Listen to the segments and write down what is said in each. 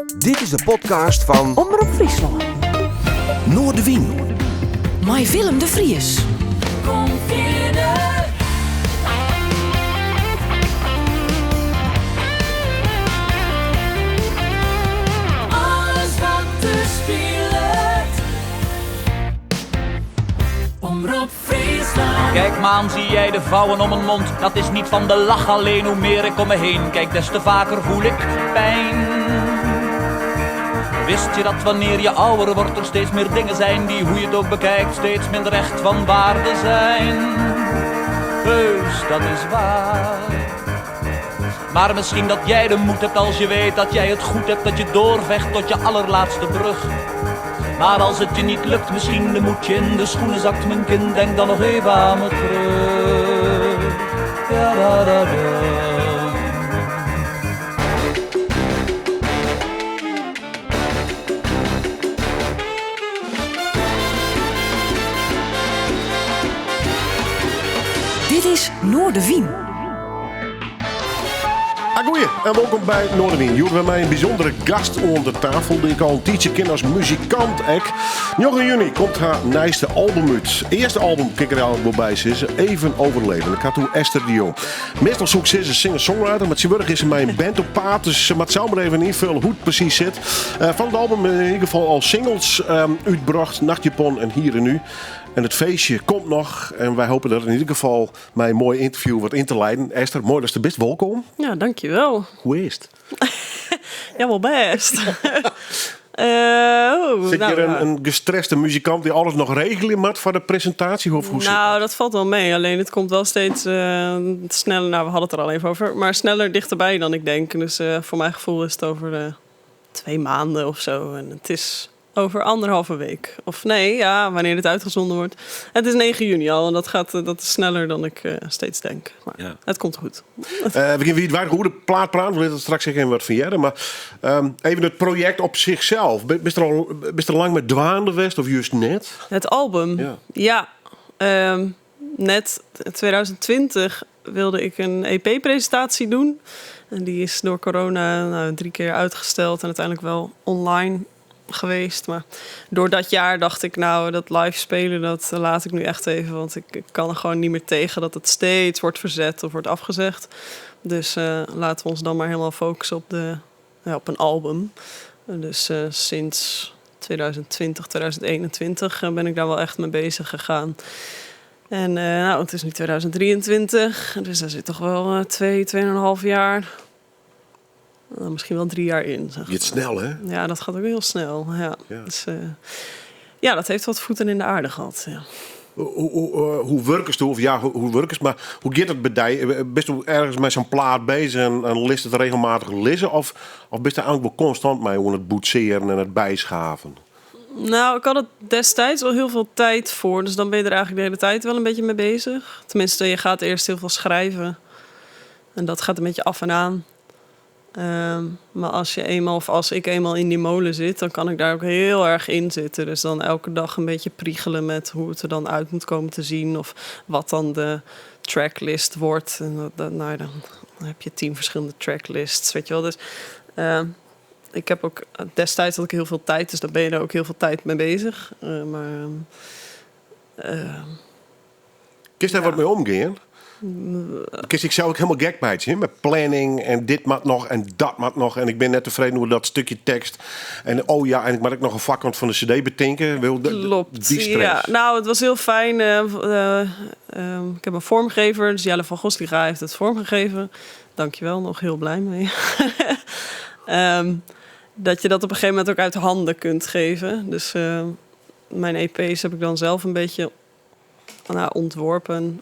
Dit is de podcast van Omroep Friesland. Noordewien. Met Willem de Vries. Alles wat te speelt. Omroep Friesland. Kijk maan, zie jij de vouwen om mijn mond? Dat is niet van de lach alleen, hoe meer ik om me heen kijk, des te vaker voel ik pijn. Wist je dat wanneer je ouder wordt er steeds meer dingen zijn die, hoe je het ook bekijkt, steeds minder echt van waarde zijn? Heus, dat is waar. Maar misschien dat jij de moed hebt als je weet dat jij het goed hebt, dat je doorvecht tot je allerlaatste brug. Maar als het je niet lukt, misschien de moed je in de schoenen zakt, mijn kind, denk dan nog even aan me terug. Ja, da, da, da. Dit is Noordewien. Goeie en welkom bij Noordewien. Jullie hebben mij een bijzondere gast onder tafel die ik al een tijdje ken als muzikant. 9 juni komt haar nieuwste album uit. Eerste album, kijk er al bij is, Even Overleven. Ik had toen Esther Dion. Meestal zoek ze een singer-songwriter, maar tegenwoordig is ze mijn band op paard, dus ze zou maar even invullen hoe het precies zit. Van het album in ieder geval al singles uitgebracht, Nachtjapon en Hier en Nu. En het feestje komt nog en wij hopen dat in ieder geval mij een mooi interview wordt in te leiden. Esther, mooi dat je er best welkom. Ja, dankjewel. Hoe is het? Ja, wel best. Zit je een gestreste muzikant die alles nog regelen moet voor de presentatie? Of hoe nou, dat valt wel mee. Alleen het komt wel steeds sneller. Nou, we hadden het er al even over. Maar sneller dichterbij dan ik denk. Dus voor mijn gevoel is het over 2 maanden of zo. En het is over 1,5 week. Of nee, ja, wanneer het uitgezonden wordt. Het is 9 juni al. En dat is sneller dan ik steeds denk. Maar ja. Het komt goed. We gaan hoe de plaat praten. We willen straks even wat van jij. Maar even het project op zichzelf. Bist er lang met dwaande geweest of juist net? Het album? Ja. Net 2020 wilde ik een EP-presentatie doen. En die is door corona 3 keer uitgesteld. En uiteindelijk wel online geweest. Maar door dat jaar dacht ik, nou, dat live spelen, dat laat ik nu echt even. Want ik kan er gewoon niet meer tegen dat het steeds wordt verzet of wordt afgezegd. Dus laten we ons dan maar helemaal focussen op een album. Dus sinds 2020, 2021 ben ik daar wel echt mee bezig gegaan. En nou, het is nu 2023. Dus daar zit toch wel 2,5 jaar... misschien wel 3 jaar in. Zeg. Je het snel, hè? Ja, dat gaat ook heel snel. Ja. Ja. Dus, dat heeft wat voeten in de aarde gehad. Ja. Hoe werkst u? Of ja, hoe werkst maar hoe gaat het bij jou? Bist u ergens met zo'n plaat bezig en list het regelmatig lezen? Of bist u eigenlijk wel constant mee hoe het boetseren en het bijschaven? Nou, ik had het destijds wel heel veel tijd voor. Dus dan ben je er eigenlijk de hele tijd wel een beetje mee bezig. Tenminste, je gaat eerst heel veel schrijven. En dat gaat een beetje af en aan. Maar als ik eenmaal in die molen zit, dan kan ik daar ook heel erg in zitten. Dus dan elke dag een beetje priegelen met hoe het er dan uit moet komen te zien. Of wat dan de tracklist wordt. En dan heb je 10 verschillende tracklists, weet je wel. Dus ik heb ook destijds had ik heel veel tijd, dus daar ben je er ook heel veel tijd mee bezig. Kun je daar wat mee omgaan? Ik zou ook helemaal gek bij het zien. Met planning en dit mag nog en dat mag nog. En ik ben net tevreden over dat stukje tekst. En en ik mag ook nog een vakant van de cd betinken. Klopt. Die stress. Ja, nou, het was heel fijn. Ik heb een vormgever. Dus Jelle van Gosliga heeft het vormgegeven. Dankjewel, nog heel blij mee. Dat je dat op een gegeven moment ook uit handen kunt geven. Dus mijn EP's heb ik dan zelf een beetje ontworpen.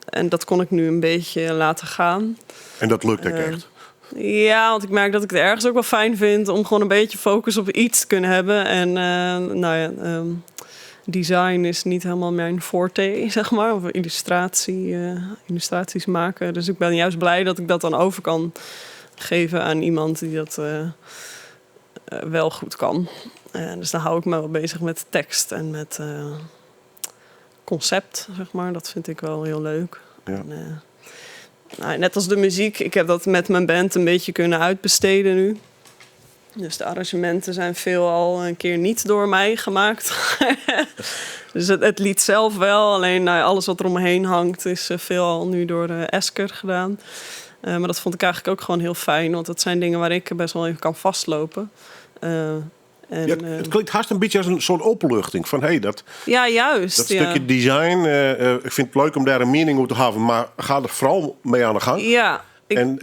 En dat kon ik nu een beetje laten gaan. En dat lukt ook echt? Ja, want ik merk dat ik het ergens ook wel fijn vind om gewoon een beetje focus op iets te kunnen hebben. En design is niet helemaal mijn forte, zeg maar. Of illustraties maken. Dus ik ben juist blij dat ik dat dan over kan geven aan iemand die dat wel goed kan. Dus dan hou ik me wel bezig met tekst en met concept, zeg maar. Dat vind ik wel heel leuk. Ja. En, nou, net als de muziek, ik heb dat met mijn band een beetje kunnen uitbesteden nu. Dus de arrangementen zijn veelal een keer niet door mij gemaakt. Dus het lied zelf wel, alleen alles wat er omheen hangt is veelal nu door Esker gedaan. Maar dat vond ik eigenlijk ook gewoon heel fijn, want dat zijn dingen waar ik best wel even kan vastlopen. Het klinkt haast een beetje als een soort openluchting. Van, dat juist. Dat stukje design, ik vind het leuk om daar een mening over te hebben, maar ga er vooral mee aan de gang. Ja.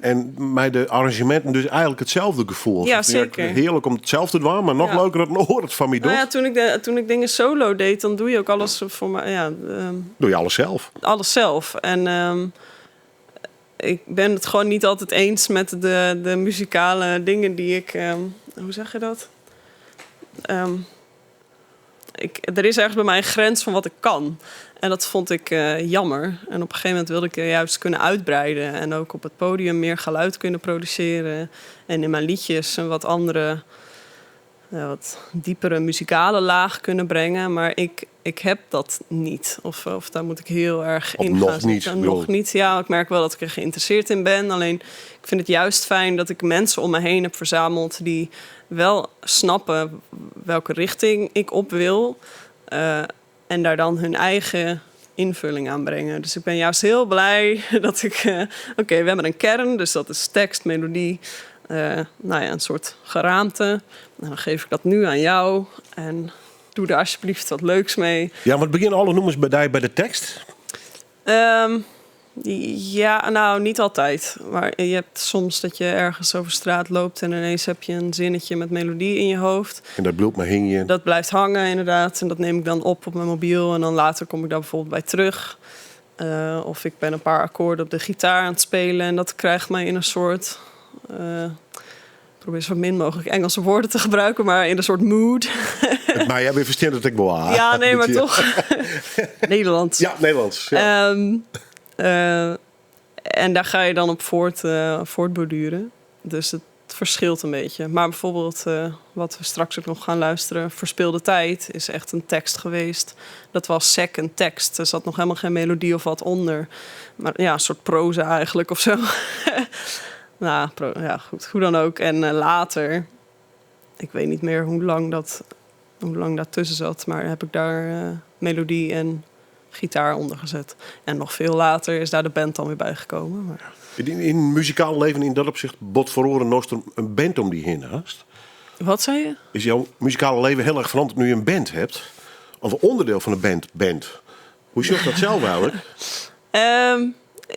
En bij de arrangementen dus eigenlijk hetzelfde gevoel. Ja, zeker. Heerlijk om hetzelfde te doen, maar nog leuker dat hoort het van mij door. Toen ik dingen solo deed, dan doe je ook alles voor mij. Doe je alles zelf? Alles zelf. En ik ben het gewoon niet altijd eens met de muzikale dingen die ik... hoe zeg je dat? Er is ergens bij mij een grens van wat ik kan. En dat vond ik jammer. En op een gegeven moment wilde ik juist kunnen uitbreiden. En ook op het podium meer geluid kunnen produceren. En in mijn liedjes een wat andere, wat diepere muzikale laag kunnen brengen. Maar ik heb dat niet. Of daar moet ik heel erg in gaan nog niet. zitten. Nog niet. Ja, ik merk wel dat ik er geïnteresseerd in ben. Alleen ik vind het juist fijn dat ik mensen om me heen heb verzameld die wel snappen welke richting ik op wil. En daar dan hun eigen invulling aan brengen. Dus ik ben juist heel blij dat ik... Oké, we hebben een kern, dus dat is tekst, melodie. Een soort geraamte. En dan geef ik dat nu aan jou. En doe er alsjeblieft wat leuks mee. Ja, want beginnen alle noemers bij de tekst? Ja, nou, niet altijd. Maar je hebt soms dat je ergens over straat loopt en ineens heb je een zinnetje met melodie in je hoofd. En dat bloedt maar hing je. Dat blijft hangen, inderdaad. En dat neem ik dan op mijn mobiel. En dan later kom ik daar bijvoorbeeld bij terug. Of ik ben een paar akkoorden op de gitaar aan het spelen. En dat krijgt mij in een soort... ik probeer zo min mogelijk Engelse woorden te gebruiken, maar in een soort mood. Maar jij bent verstand dat ik wel. Ja, nee, maar toch. Nederlands. Ja, Nederlands. Ja. En daar ga je dan op voortborduren. Dus het verschilt een beetje. Maar bijvoorbeeld wat we straks ook nog gaan luisteren... Verspilde tijd is echt een tekst geweest. Dat was second tekst. Er zat nog helemaal geen melodie of wat onder. Maar ja, een soort proza eigenlijk of zo. Nou, goed. Hoe dan ook. En later... Ik weet niet meer hoe lang dat tussen zat. Maar heb ik daar melodie en gitaar onder gezet. En nog veel later is daar de band dan weer bijgekomen. Maar... In muzikaal leven in dat opzicht bot voor oren Nostrum een band om die heen haast. Wat zei je? Is jouw muzikale leven heel erg veranderd nu je een band hebt? Of een onderdeel van een band? Hoe zie je dat zelf eigenlijk?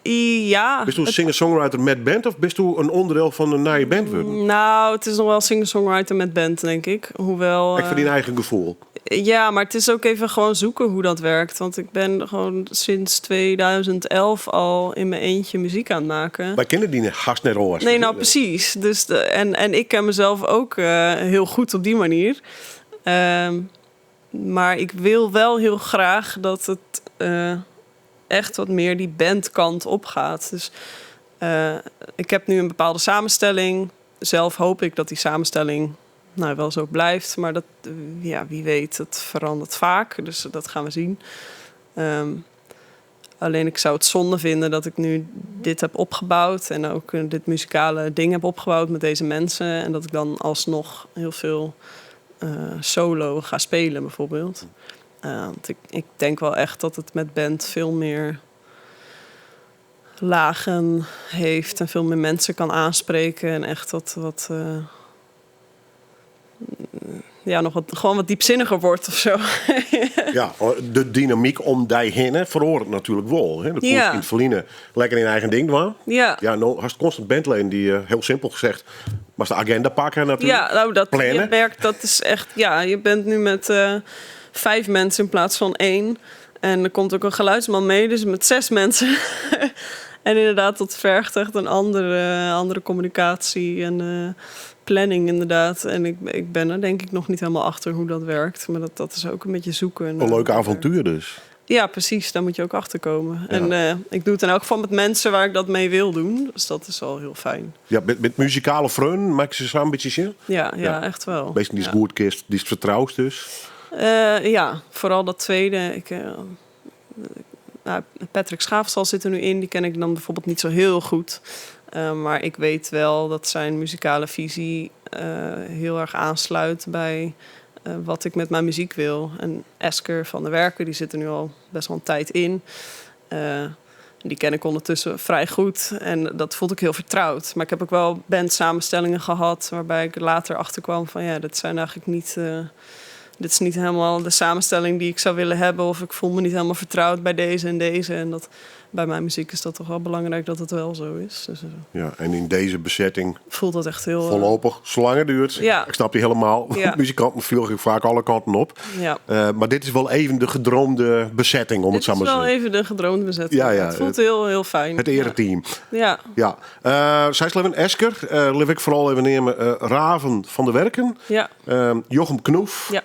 Ja. Bist u een singer-songwriter met band of bist u een onderdeel van een naaie band worden? Nou, het is nog wel singer-songwriter met band, denk ik. Hoewel... Ik verdien eigen gevoel. Ja, maar het is ook even gewoon zoeken hoe dat werkt. Want ik ben gewoon sinds 2011 al in mijn eentje muziek aan het maken. Wij kennen die gast net al. Nee, nou precies. Dus en ik ken mezelf ook heel goed op die manier. Maar ik wil wel heel graag dat het echt wat meer die bandkant opgaat. Dus ik heb nu een bepaalde samenstelling. Zelf hoop ik dat die samenstelling wel zo blijft. Maar dat, wie weet, het verandert vaak. Dus dat gaan we zien. Alleen ik zou het zonde vinden dat ik nu dit heb opgebouwd. En ook dit muzikale ding heb opgebouwd met deze mensen. En dat ik dan alsnog heel veel solo ga spelen bijvoorbeeld. Want ik denk wel echt dat het met band veel meer lagen heeft. En veel meer mensen kan aanspreken. En echt gewoon wat diepzinniger wordt of zo. Ja, de dynamiek om die heen verhoort het natuurlijk wel. Hè? Dat voelt in het verliezen lekker in eigen ding doen. Ja. Ja, nou, als constant bandleden die heel simpel gezegd, maar de agenda pakken natuurlijk. Ja, nou plannen. Je merkt dat is echt. Ja, je bent nu met 5 mensen in plaats van 1. En er komt ook een geluidsman mee, dus met 6 mensen. En inderdaad, dat vergt echt een andere communicatie en planning inderdaad. En ik ben er denk ik nog niet helemaal achter hoe dat werkt. Maar dat is ook een beetje zoeken. Een leuk avontuur dus. Ja, precies. Daar moet je ook achter komen. Ja. En ik doe het in elk geval met mensen waar ik dat mee wil doen. Dus dat is al heel fijn. Ja, met muzikale vrienden maak je ze samen een beetje zin? Ja, echt wel. Beetje die is goed kist, die is vertrouwd dus. Ja, vooral dat tweede. Patrick Schaafstal zit er nu in. Die ken ik dan bijvoorbeeld niet zo heel goed. Maar ik weet wel dat zijn muzikale visie heel erg aansluit bij wat ik met mijn muziek wil. En Esker van der Werken, die zit er nu al best wel een tijd in. Die ken ik ondertussen vrij goed. En dat voelde ik heel vertrouwd. Maar ik heb ook wel bandsamenstellingen gehad waarbij ik later achterkwam van ja, dat zijn eigenlijk niet... dit is niet helemaal de samenstelling die ik zou willen hebben. Of ik voel me niet helemaal vertrouwd bij deze en deze. En dat, bij mijn muziek is dat toch wel belangrijk dat het wel zo is. Dus, Ja, en in deze bezetting voelt dat echt heel... voorlopig, zolang het duurt. Ja. Ik snap je helemaal. Ja. Muzikanten vliegen vaak alle kanten op. Ja. Maar dit is wel even de gedroomde bezetting, om het zo maar te Dit is wel zeggen. even de gedroomde bezetting. Ja, ja. Het voelt heel, heel fijn. Het ereteam. Ja. Ja. Zij is leven Esker. Leef ik vooral even nemen Raven van der Werken. Ja. Jochem Knoef. Ja.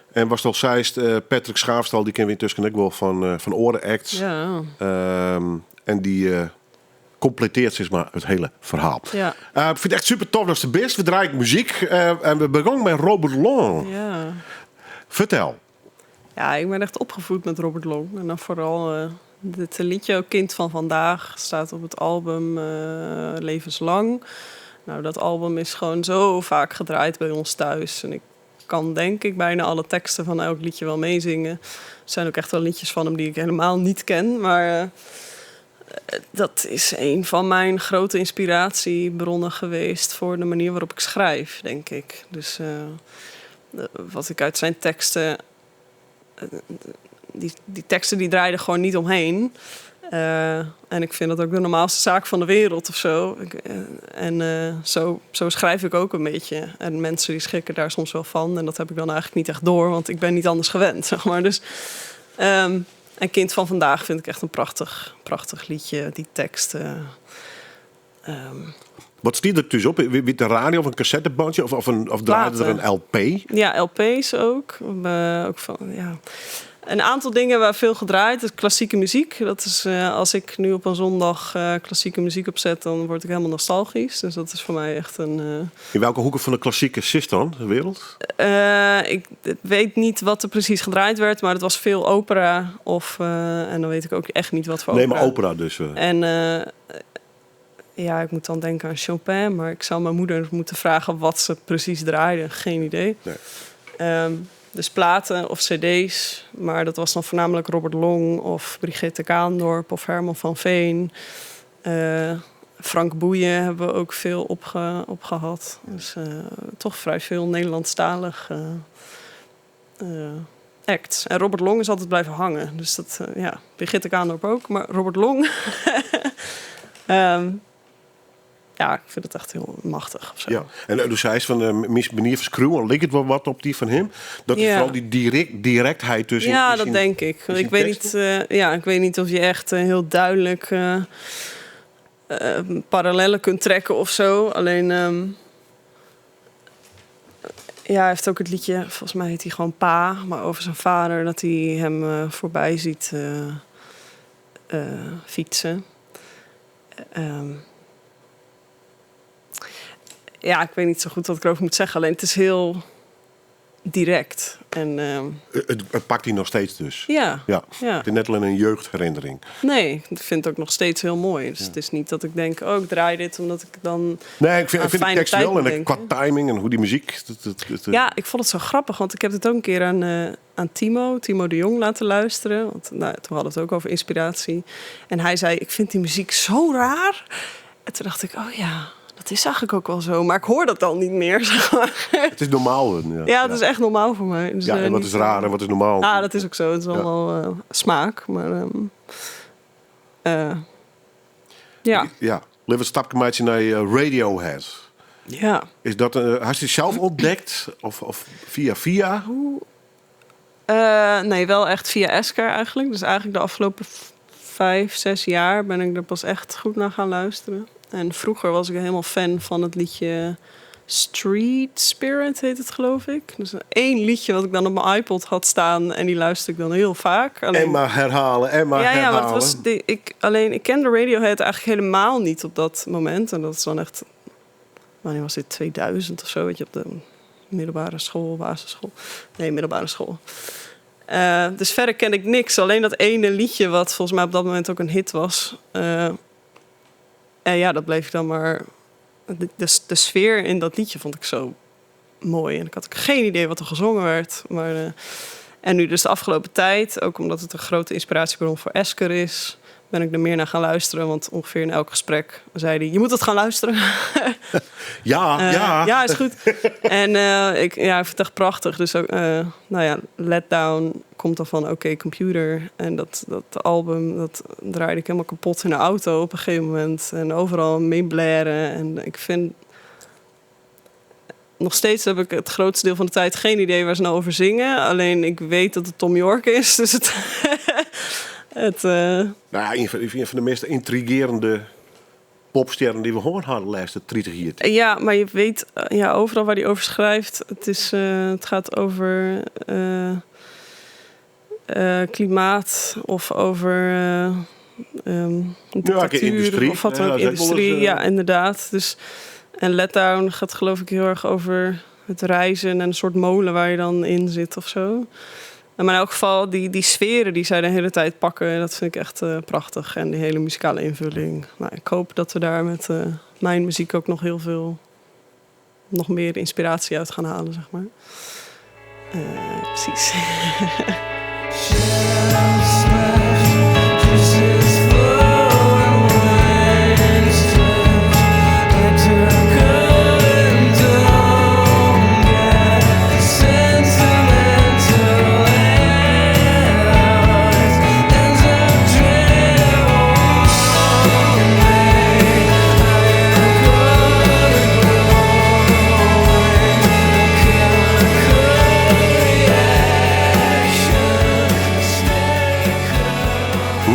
En was toch zijst Patrick Schaafstal, die ken we intussen ook wel van Oren Acts. Ja. En die completeert zeg maar het hele verhaal. Ja. Ik vind het echt super tof dat ze best. We draaien muziek en we begonnen met Robert Long. Ja. Vertel. Ja, ik ben echt opgevoed met Robert Long. En dan vooral dit liedje ook Kind van Vandaag staat op het album Levenslang. Nou, dat album is gewoon zo vaak gedraaid bij ons thuis. En ik kan denk ik bijna alle teksten van elk liedje wel meezingen. Er zijn ook echt wel liedjes van hem die ik helemaal niet ken. Maar dat is een van mijn grote inspiratiebronnen geweest voor de manier waarop ik schrijf, denk ik. Dus wat ik uit zijn teksten... Die teksten die draaiden gewoon niet omheen. En ik vind dat ook de normaalste zaak van de wereld of zo. Zo schrijf ik ook een beetje. En mensen die schrikken daar soms wel van. En dat heb ik dan eigenlijk niet echt door, want ik ben niet anders gewend, zeg maar. Dus, en Kind van Vandaag vind ik echt een prachtig liedje. Die tekst... Wat stiert er dus op? Wie de radio of een cassettebandje of draaide er een LP? Ja, LP's ook. Ook van, ja. Een aantal dingen waar veel gedraaid is klassieke muziek. Dat is, als ik nu op een zondag klassieke muziek opzet, dan word ik helemaal nostalgisch. Dus dat is voor mij echt een... In welke hoeken van de klassieke zit dan, de wereld? Ik weet niet wat er precies gedraaid werd, maar het was veel opera. En dan weet ik ook echt niet wat voor opera. Nee, maar opera dus. En ja, ik moet dan denken aan Chopin, maar ik zou mijn moeder moeten vragen wat ze precies draaide. Geen idee. Nee. Dus platen of cd's, maar dat was dan voornamelijk Robert Long of Brigitte Kaandorp of Herman van Veen. Frank Boeien hebben we ook veel opgehad. Dus toch vrij veel Nederlandstalig acts. En Robert Long is altijd blijven hangen. Dus dat, ja, Brigitte Kaandorp ook, maar Robert Long... ja, ik vind het echt heel machtig. Of zo. Ja. En dus hij is van de manier van screwen, lijkt het wel wat op die van hem? Dat is vooral die directheid tussen. Ja, dat denk ik. Ik weet niet of je echt heel duidelijk parallellen kunt trekken of zo. Alleen, ja, hij heeft ook het liedje, volgens mij heet hij gewoon Pa, maar over zijn vader, dat hij hem voorbij ziet fietsen. Ja, ik weet niet zo goed wat ik erover moet zeggen. Alleen het is heel direct. En, het pakt hij nog steeds dus. Ja. Het is net alleen een jeugdherinnering. Nee, ik vind het ook nog steeds heel mooi. Dus het is niet dat ik denk, ik draai dit omdat ik dan... Nee, ik vind de tekst wel. En qua denken. timing en hoe die muziek... Ja, ik vond het zo grappig. Want ik heb het ook een keer aan Timo de Jong laten luisteren. Want toen hadden we het ook over inspiratie. En hij zei, ik vind die muziek zo raar. En toen dacht ik, oh ja... Dat is eigenlijk ook wel zo, maar ik hoor dat dan niet meer. Zeg maar. Het is normaal. Ja, het is echt normaal voor mij. Dus, ja, en wat is raar en wat is normaal? Ja, dat is ook zo. Het is allemaal smaak. Maar ja. Ja, lieve stapje maatje naar Radiohead. Ja. Is dat, had je het zelf ontdekt? Of via? Nee, wel echt via Esker eigenlijk. Dus eigenlijk de afgelopen 5-6 jaar ben ik er pas echt goed naar gaan luisteren. En vroeger was ik helemaal fan van het liedje Street Spirit, heet het geloof ik. Dus één liedje wat ik dan op mijn iPod had staan en die luister ik dan heel vaak. Alleen... En maar herhalen. Ja, maar het was ik kende Radiohead eigenlijk helemaal niet op dat moment. En dat is dan echt, wanneer was dit, 2000 of zo, weet je, op de middelbare school, basisschool. Nee, middelbare school. Dus verder ken ik niks. Alleen dat ene liedje wat volgens mij op dat moment ook een hit was. En ja, dat bleef dan maar... De sfeer in dat liedje vond ik zo mooi. En ik had ook geen idee wat er gezongen werd. Maar, en nu dus de afgelopen tijd, ook omdat het een grote inspiratiebron voor Esker is... ben ik er meer naar gaan luisteren. Want ongeveer in elk gesprek zei hij... je moet het gaan luisteren. Ja, is goed. En ik vind het echt prachtig. Dus ook, Let Down komt dan van Oké Computer. En dat album, dat draaide ik helemaal kapot in de auto op een gegeven moment. En overal mee blaren. En ik vind... Nog steeds heb ik het grootste deel van de tijd geen idee waar ze nou over zingen. Alleen ik weet dat het Tom York is. Dus het... Nou ja, een van de meest intrigerende popsterren die we gehoord hadden de laatste 30 jaar. Ja, maar je weet overal waar hij over schrijft. Het gaat over klimaat of over industrie. Of wat dan ook, industrie. Ja, inderdaad. Dus, en Let Down gaat geloof ik heel erg over het reizen en een soort molen waar je dan in zit of zo. Maar in elk geval, die sferen die zij de hele tijd pakken, dat vind ik echt prachtig. En die hele muzikale invulling. Nou, ik hoop dat we daar met mijn muziek ook nog meer inspiratie uit gaan halen, zeg maar. Precies.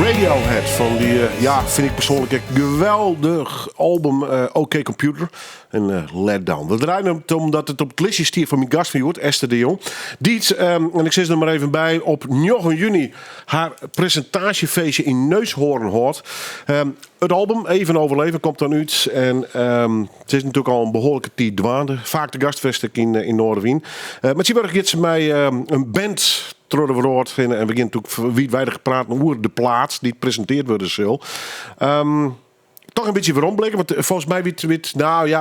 Radiohead van die, vind ik persoonlijk een geweldig album Oké Computer en Let Down. We draaien het omdat het op het listje stier van mijn gast van Joert, Esther de Jong. Die, en ik zet er maar even bij, op 9 juni haar presentatiefeestje in Neushoorn hoort. Het album Even Overleven komt dan uit. En het is natuurlijk al een behoorlijke tijd dwaande. Vaak de gastvestig in Noorderwien. Maar zie je ze mij een band trouwden we hoort en we beginnen natuurlijk wijdwijdig praten over de plaats die presenteerd wordt zo. Toch een beetje veromblikken, want volgens mij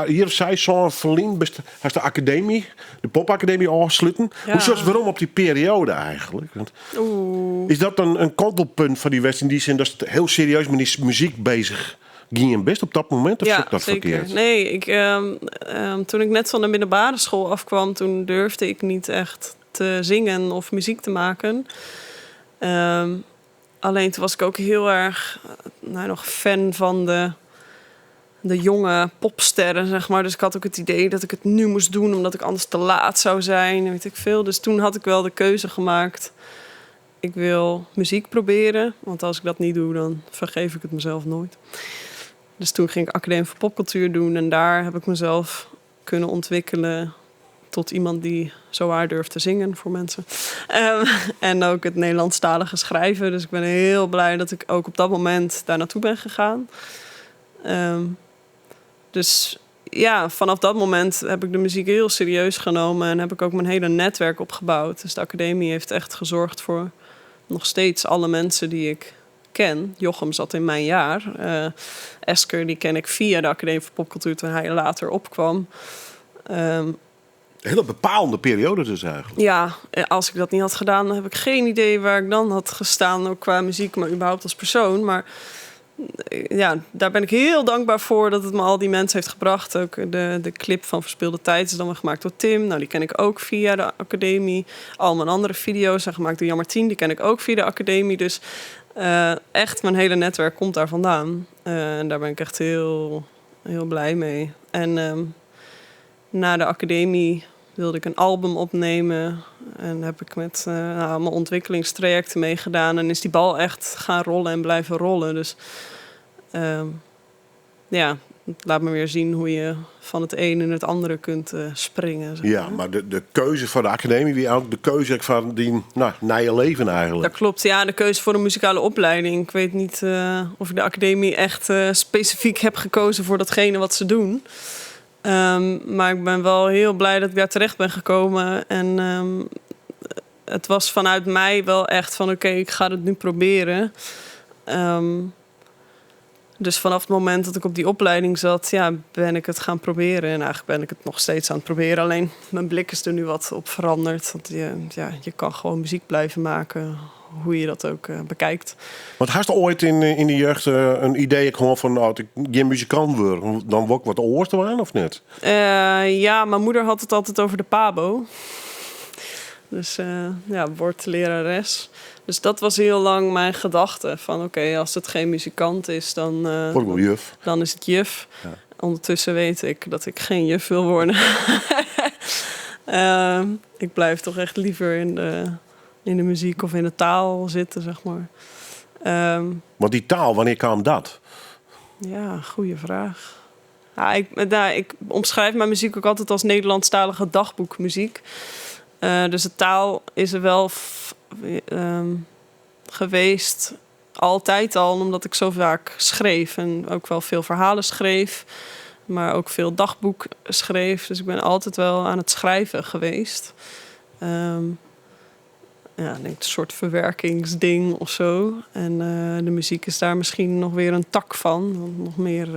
hier zei zo'n Verlien als de academie, de popacademie afsluiten. Ja. Hoe zat waarom op die periode eigenlijk? Want is dat een kantelpunt van die wedstrijd in die zin dat het heel serieus met die muziek bezig ging en best op dat moment? Of zat dat zeker. verkeerd? Nee, toen ik net van de middelbare school afkwam, toen durfde ik niet echt te zingen of muziek te maken. Alleen toen was ik ook heel erg nog fan van de jonge popsterren, zeg maar. Dus ik had ook het idee dat ik het nu moest doen, omdat ik anders te laat zou zijn, weet ik veel. Dus toen had ik wel de keuze gemaakt. Ik wil muziek proberen, want als ik dat niet doe, dan vergeef ik het mezelf nooit. Dus toen ging ik Academie voor Popcultuur doen en daar heb ik mezelf kunnen ontwikkelen tot iemand die zo waar durft te zingen voor mensen. En ook het Nederlandstalige schrijven. Dus ik ben heel blij dat ik ook op dat moment daar naartoe ben gegaan. Dus ja, vanaf dat moment heb ik de muziek heel serieus genomen en heb ik ook mijn hele netwerk opgebouwd. Dus de academie heeft echt gezorgd voor nog steeds alle mensen die ik ken. Jochem zat in mijn jaar. Esker, die ken ik via de Academie voor Popcultuur toen hij later opkwam. Een hele bepaalde periode dus eigenlijk. Ja, als ik dat niet had gedaan, dan heb ik geen idee waar ik dan had gestaan, ook qua muziek, maar überhaupt als persoon. Maar ja, daar ben ik heel dankbaar voor dat het me al die mensen heeft gebracht. Ook de clip van Verspilde Tijd is dan weer gemaakt door Tim. Nou, die ken ik ook via de academie. Al mijn andere video's zijn gemaakt door Jan Martien. Die ken ik ook via de academie. Dus echt, mijn hele netwerk komt daar vandaan. En daar ben ik echt heel, heel blij mee. En na de academie wilde ik een album opnemen. En heb ik met mijn ontwikkelingstrajecten meegedaan. En is die bal echt gaan rollen en blijven rollen. Dus ja, het laat me weer zien hoe je van het een in het andere kunt springen. Zeg maar. Ja, maar de keuze van de academie, wie ook de keuze van die naar je leven eigenlijk. Dat klopt, ja, de keuze voor een muzikale opleiding. Ik weet niet of ik de academie echt specifiek heb gekozen voor datgene wat ze doen. Maar ik ben wel heel blij dat ik daar terecht ben gekomen. En het was vanuit mij wel echt van oké, ik ga het nu proberen. Dus vanaf het moment dat ik op die opleiding zat, ben ik het gaan proberen. En eigenlijk ben ik het nog steeds aan het proberen. Alleen mijn blik is er nu wat op veranderd. Want je kan gewoon muziek blijven maken, hoe je dat ook bekijkt. Want had je ooit in de jeugd een idee gewoon van, nou, als ik geen muzikant word, dan word ik wat oors te aan, of niet? Ja, mijn moeder had het altijd over de PABO. Dus woordlerares. Dus dat was heel lang mijn gedachte. Van oké, als het geen muzikant is, dan, Word ik wel juf. dan is het juf. Ja. Ondertussen weet ik dat ik geen juf wil worden. Ik blijf toch echt liever in de muziek of in de taal zitten, zeg maar. Want die taal, wanneer kwam dat? Ja, goede vraag. Ja, ik omschrijf mijn muziek ook altijd als Nederlandstalige dagboekmuziek. Dus de taal is er wel geweest, altijd al, omdat ik zo vaak schreef. En ook wel veel verhalen schreef, maar ook veel dagboek schreef. Dus ik ben altijd wel aan het schrijven geweest. Ik denk een soort verwerkingsding of zo. En de muziek is daar misschien nog weer een tak van. Want nog meer,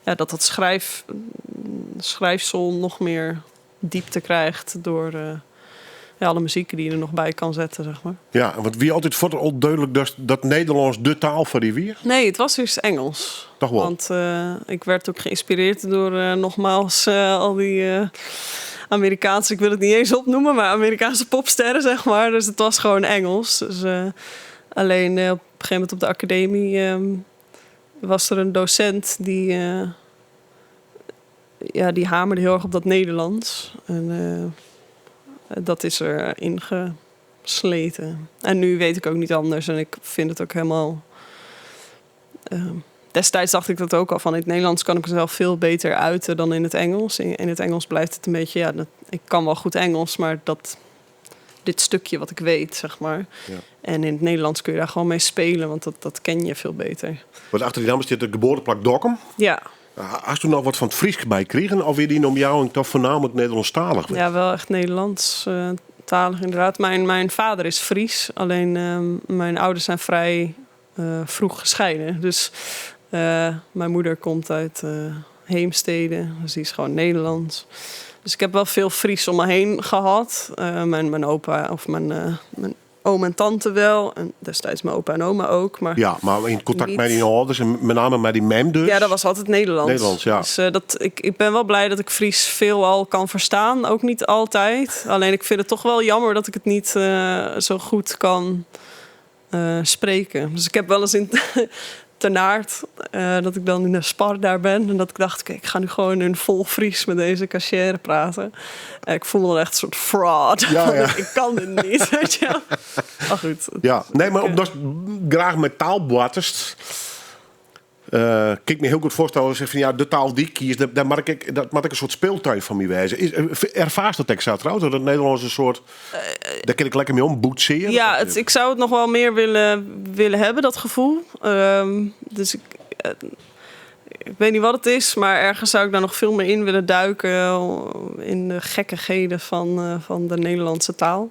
dat schrijfsel nog meer diepte krijgt door alle muziek die je er nog bij kan zetten, zeg maar. Ja, want wie altijd voor onduidelijk dat Nederlands de taal voor die weer? Nee, het was dus Engels. Toch wel? Want ik werd ook geïnspireerd door nogmaals al die Amerikaanse, ik wil het niet eens opnoemen, maar Amerikaanse popsterren, zeg maar. Dus het was gewoon Engels. Dus, alleen op een gegeven moment op de academie was er een docent die hamerde heel erg op dat Nederlands. En dat is er ingesleten. En nu weet ik ook niet anders. En ik vind het ook helemaal... destijds dacht ik dat ook al. Van in het Nederlands kan ik mezelf veel beter uiten dan in het Engels. In het Engels blijft het een beetje... ik kan wel goed Engels, maar dit stukje wat ik weet, zeg maar. Ja. En in het Nederlands kun je daar gewoon mee spelen. Want dat ken je veel beter. Want achter die naam zit de geboorteplak Dokkum. Ja. Hast u nog wat van het Fries bij kregen? Of weer die om jou en toch voornamelijk Nederlandstalig? Ja, wel echt Nederlandstalig inderdaad. Mijn vader is Fries. Alleen mijn ouders zijn vrij vroeg gescheiden. Dus mijn moeder komt uit Heemstede. Dus die is gewoon Nederlands. Dus ik heb wel veel Fries om me heen gehad. Mijn opa of mijn oom en tante wel. En destijds mijn opa en oma ook. Maar ja, maar in contact met die ouders en met name met die mem dus? Ja, dat was altijd Nederlands. Nederlands, ja. Dus ik ben wel blij dat ik Fries veelal kan verstaan. Ook niet altijd. Alleen ik vind het toch wel jammer dat ik het niet zo goed kan spreken. Dus ik heb wel eens in Ternaard, dat ik dan in de spar daar ben. En dat ik dacht, kijk, ik ga nu gewoon in vol Fries met deze cashier praten. Ik voel me dan echt een soort fraud. Ja. Ik kan dit niet, weet je wel. Maar goed. Ja, nee, maar omdat je graag met taal boetest... kijk me heel goed voorstellen. Zeg van ja, de taal die ik kies, dat maak ik een soort speeltuin van mij wijzen. Ervaart dat ik zo trouwens? Dat het Nederlands een soort. Daar kan ik lekker mee om boetseren. Ja, ik zou het nog wel meer willen hebben, dat gevoel. Dus ik weet niet wat het is, maar ergens zou ik daar nog veel meer in willen duiken. In de gekkigheden van de Nederlandse taal.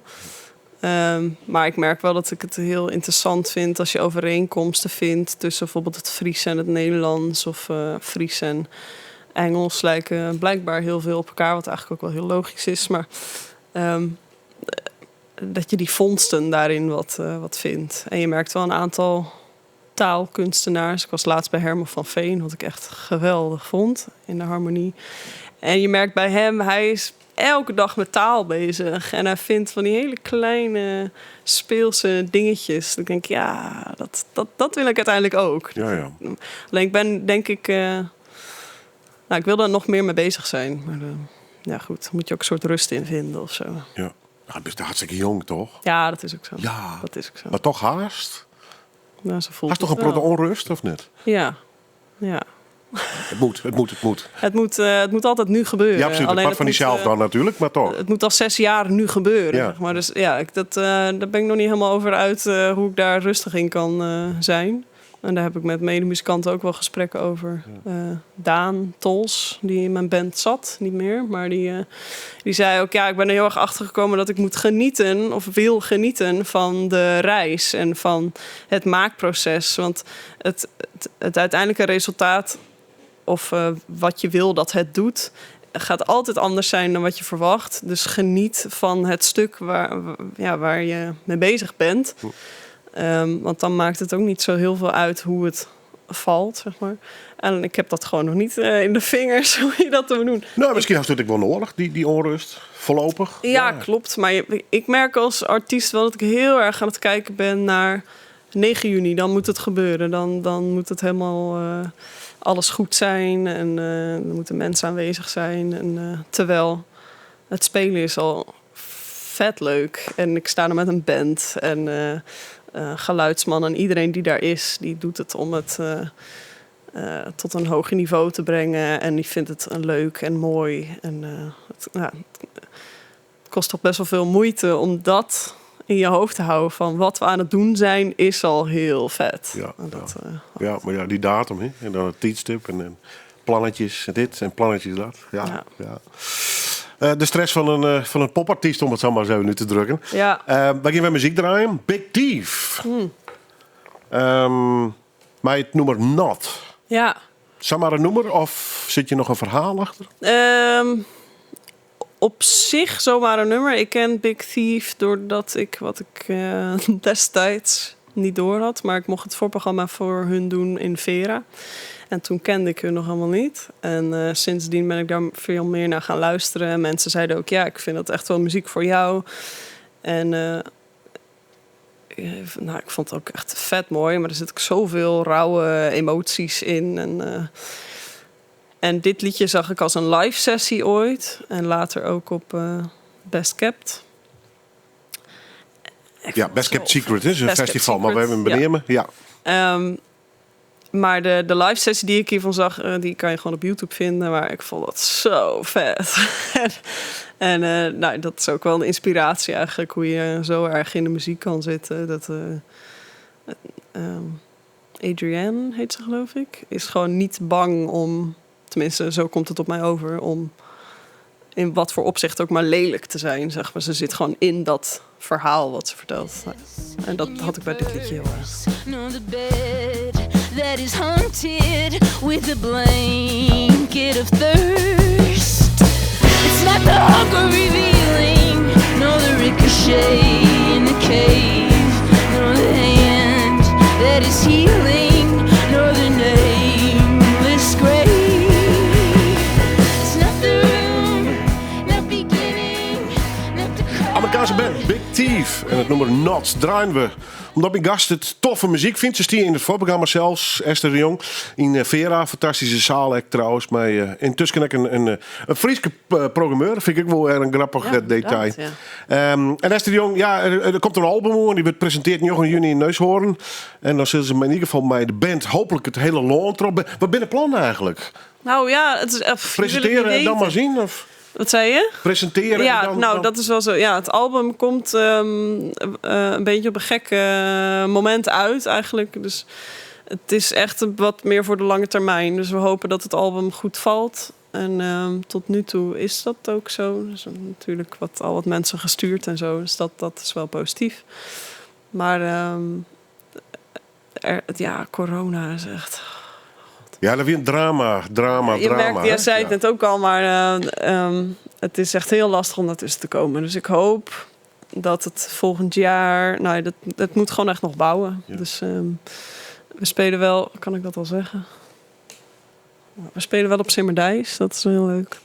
Maar ik merk wel dat ik het heel interessant vind als je overeenkomsten vindt tussen bijvoorbeeld het Fries en het Nederlands of Fries en Engels lijken blijkbaar heel veel op elkaar, wat eigenlijk ook wel heel logisch is. Maar dat je die vondsten daarin wat vindt. En je merkt wel een aantal taalkunstenaars. Ik was laatst bij Herman van Veen, wat ik echt geweldig vond in de harmonie. En je merkt bij hem, hij is elke dag met taal bezig. En hij vindt van die hele kleine speelse dingetjes. Dan denk ik, ja, dat wil ik uiteindelijk ook. Ja. Alleen ik ben, denk ik... ik wil daar nog meer mee bezig zijn. Maar ja, goed, daar moet je ook een soort rust in vinden of zo. Ja, je bent hartstikke jong, toch? Ja, dat is ook zo. Ja, dat is ook zo. Maar toch haast? Nou, zo voelt Hast toch het een wel. protte onrust, of niet? Ja. Het moet. Het moet altijd nu gebeuren. Ja, absoluut. Het Alleen pad van jezelf dan natuurlijk, maar toch. Het moet al 6 jaar nu gebeuren. Ja. Zeg maar. Dus ja, daar ben ik nog niet helemaal over uit hoe ik daar rustig in kan zijn. En daar heb ik met medemuzikanten ook wel gesprekken over. Daan Tols, die in mijn band zat, niet meer. Maar die zei ook, ik ben er heel erg achter gekomen dat ik moet genieten, of wil genieten van de reis en van het maakproces. Want het uiteindelijke resultaat, of wat je wil dat het doet, gaat altijd anders zijn dan wat je verwacht. Dus geniet van het stuk waar je mee bezig bent. Want dan maakt het ook niet zo heel veel uit hoe het valt, zeg maar. En ik heb dat gewoon nog niet in de vingers, hoe je dat moet doen. Nou, misschien heeft het ook wel nodig, die onrust, voorlopig. Ja, klopt. Maar ik merk als artiest wel dat ik heel erg aan het kijken ben naar 9 juni. Dan moet het gebeuren. Dan moet het helemaal alles goed zijn. En er moeten mensen aanwezig zijn. En, terwijl het spelen is al vet leuk. En ik sta er met een band. En geluidsman en iedereen die daar is, die doet het om het tot een hoger niveau te brengen. En die vindt het leuk en mooi. En het kost toch best wel veel moeite om dat in je hoofd te houden. Van wat we aan het doen zijn, is al heel vet. Ja, maar die datum, hè? En dan het tijdstip en plannetjes dit en plannetjes dat. Ja. De stress van een popartiest, om het zo maar zo nu te drukken. Ja. Wij gaan weer muziek draaien. Big Thief. Maar het nummer Not. Ja. Zomaar een nummer of zit je nog een verhaal achter? Op zich zomaar een nummer. Ik ken Big Thief doordat wat ik destijds niet door had. Maar ik mocht het voorprogramma voor hun doen in Vera. En toen kende ik hun nog helemaal niet. En sindsdien ben ik daar veel meer naar gaan luisteren. En mensen zeiden ook, ik vind dat echt wel muziek voor jou. En ik vond het ook echt vet mooi. Maar er zit ook zoveel rauwe emoties in. En dit liedje zag ik als een live sessie ooit. En later ook op Best Kept. Best Kept Secret is een festival. Maar we hebben hem benemen. Ja. Maar de live sessie die ik hiervan zag, die kan je gewoon op YouTube vinden. Maar ik vond dat zo vet. en dat is ook wel een inspiratie eigenlijk. Hoe je zo erg in de muziek kan zitten. Dat Adrienne heet ze, geloof ik. Is gewoon niet bang om, tenminste zo komt het op mij over, om in wat voor opzicht ook maar lelijk te zijn, zeg maar. Ze zit gewoon in dat verhaal wat ze vertelt. En dat had ik bij dit liedje heel erg. That is haunted with a blanket of thirst. It's not the hunger revealing, nor the ricochet in the cave, nor the hand that is healing, nor the nameless grave. It's not the room, not beginning, not the cry. Amerikaanse band Big Thief en het nummer Not draaien we. Omdat mijn gast het toffe muziek vindt. Ze stier in het voorprogramma zelfs. Esther de Jong. In Vera. Fantastische zaal trouwens. Maar intussen heb ik een Frieske programmeur. Dat vind ik ook wel een grappig detail. Ja. En Esther de Jong. Ja, er komt een album. Die wordt gepresenteerd 9 juni in Neushoorn. En dan zullen ze in ieder geval bij de band hopelijk het hele land erop. Wat ben je plan eigenlijk? Nou ja, het is presenteren en dan maar zien? Of? Wat zei je? Presenteren. Ja, dan... dat is wel zo. Ja, het album komt een beetje op een gek moment uit eigenlijk. Dus het is echt wat meer voor de lange termijn. Dus we hopen dat het album goed valt. En tot nu toe is dat ook zo. Dus natuurlijk wat mensen gestuurd en zo. Dus dat is wel positief. Maar corona is echt... Ja, dat weer een drama. Je merkt, jij zei het net ook al, maar het is echt heel lastig om daartussen te komen. Dus ik hoop dat het volgend jaar... Nou, het moet gewoon echt nog bouwen. Ja. Dus we spelen wel... Kan ik dat al zeggen? We spelen wel op Simmerdijs. Dat is heel leuk.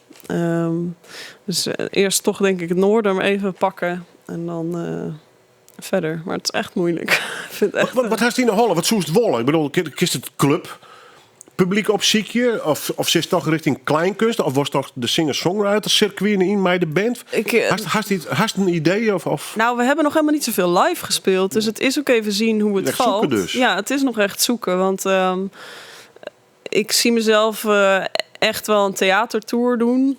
Dus eerst toch denk ik het noorden maar even pakken. En dan verder. Maar het is echt moeilijk. Ik vind echt, wat heeft die in de Holle? Wat zoest wollen? Ik bedoel, kiest het club... publiek opziek je? Of zit toch richting kleinkunst? Of was toch de singer-songwriter circuit in mij de band? Hast een idee? Of? Nou, we hebben nog helemaal niet zoveel live gespeeld. Dus het is ook even zien hoe het valt. Zoeken dus. Ja, het is nog echt zoeken. Want ik zie mezelf echt wel een theatertour doen.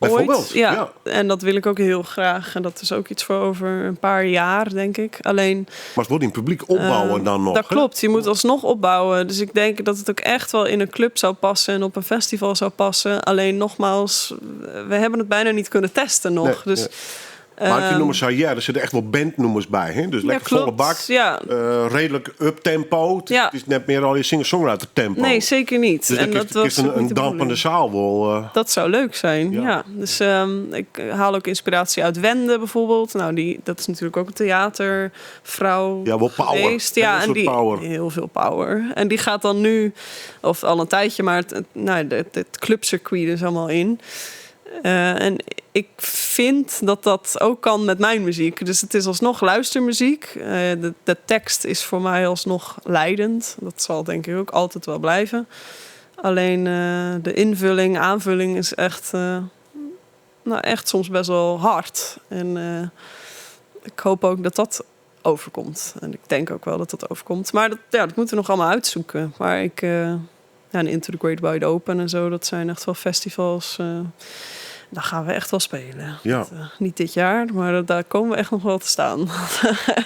Bijvoorbeeld, ja. En dat wil ik ook heel graag. En dat is ook iets voor over een paar jaar, denk ik. Alleen... Maar het wordt in publiek opbouwen dan nog. Dat hè? klopt, je moet alsnog opbouwen. Dus ik denk dat het ook echt wel in een club zou passen... en op een festival zou passen. Alleen nogmaals, we hebben het bijna niet kunnen testen nog. Nee, dus... nee. Maar ik noem ja, er zitten echt wel bandnummers bij. Hè? Dus lekker klopt. volle bak. Ja. Redelijk up-tempo. Ja. Het is net meer al je singer-songwriter tempo. Nee, zeker niet. Dus en dat is ook niet een de dampende bedoeling. zaal wel. Dat zou leuk zijn, Ja. ja. Dus ik haal ook inspiratie uit Wende bijvoorbeeld. Nou, dat is natuurlijk ook een theatervrouw Ja, wel power. geweest. Heel Ja, veel en die power. heel veel power. En die gaat dan nu, of al een tijdje, maar het clubcircuit is allemaal in. En ik vind dat dat ook kan met mijn muziek. Dus het is alsnog luistermuziek. De tekst is voor mij alsnog leidend. Dat zal denk ik ook altijd wel blijven. Alleen de invulling, aanvulling is echt, echt soms best wel hard. En ik hoop ook dat dat overkomt. En ik denk ook wel dat dat overkomt. Maar dat moeten we nog allemaal uitzoeken. Maar en Into the Great Wide Open en zo, dat zijn echt wel festivals. Daar gaan we echt wel spelen. Ja. Niet dit jaar, maar daar komen we echt nog wel te staan.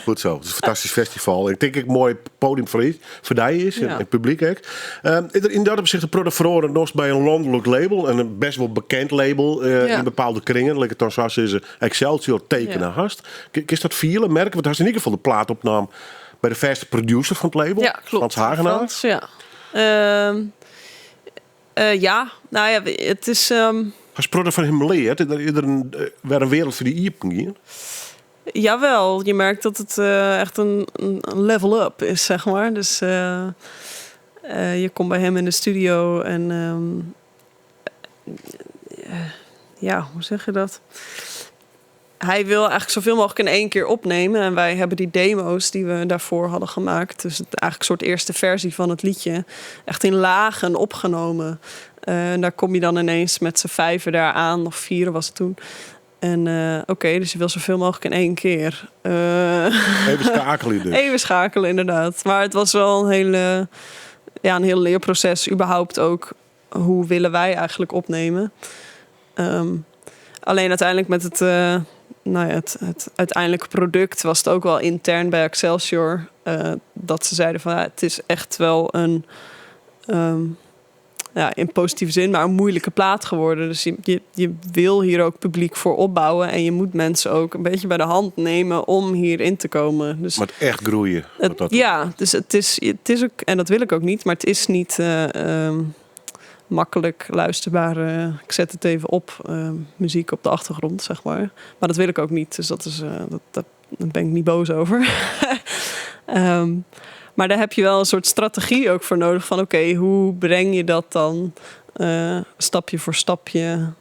Goed zo. Het is een fantastisch festival. Ik denk dat het een mooi podium voor die is. En Ja. het publiek ook. In dat opzicht de product verloren nog bij een landelijk label. En een best wel bekend label in bepaalde kringen. Lekker dan zoals is Excelsior tekenen hast. Is dat vielen merken? Want hij is in ieder geval de plaatopname bij de verste producer van het label. Ja, klopt. Frans Hagenaar. Frans, ja. Nou ja, het is... Als product van hem leert, is er weer een wereld voor die iepen hier. Jawel, je merkt dat het echt een level up is, zeg maar. Dus je komt bij hem in de studio en... hoe zeg je dat? Hij wil eigenlijk zoveel mogelijk in één keer opnemen. En wij hebben die demo's die we daarvoor hadden gemaakt. Dus het eigenlijk een soort eerste versie van het liedje. Echt in lagen opgenomen. En daar kom je dan ineens met z'n 5 daar aan. Of 4 was het toen. En dus je wil zoveel mogelijk in één keer. Even schakelen dus. Even schakelen, inderdaad. Maar het was wel een heel leerproces. Überhaupt ook, hoe willen wij eigenlijk opnemen? Alleen uiteindelijk met het uiteindelijke product was het ook wel intern bij Excelsior. Dat ze zeiden van het is echt wel een... in positieve zin, maar een moeilijke plaat geworden. Dus je wil hier ook publiek voor opbouwen. En je moet mensen ook een beetje bij de hand nemen om hierin te komen. Dus Maar het echt groeien. dus het is ook, en dat wil ik ook niet, maar het is niet makkelijk luisterbaar. Ik zet het even op, muziek op de achtergrond, zeg maar. Maar dat wil ik ook niet, dus dat is, daar ben ik niet boos over. Maar daar heb je wel een soort strategie ook voor nodig. Van oké, hoe breng je dat dan stapje voor stapje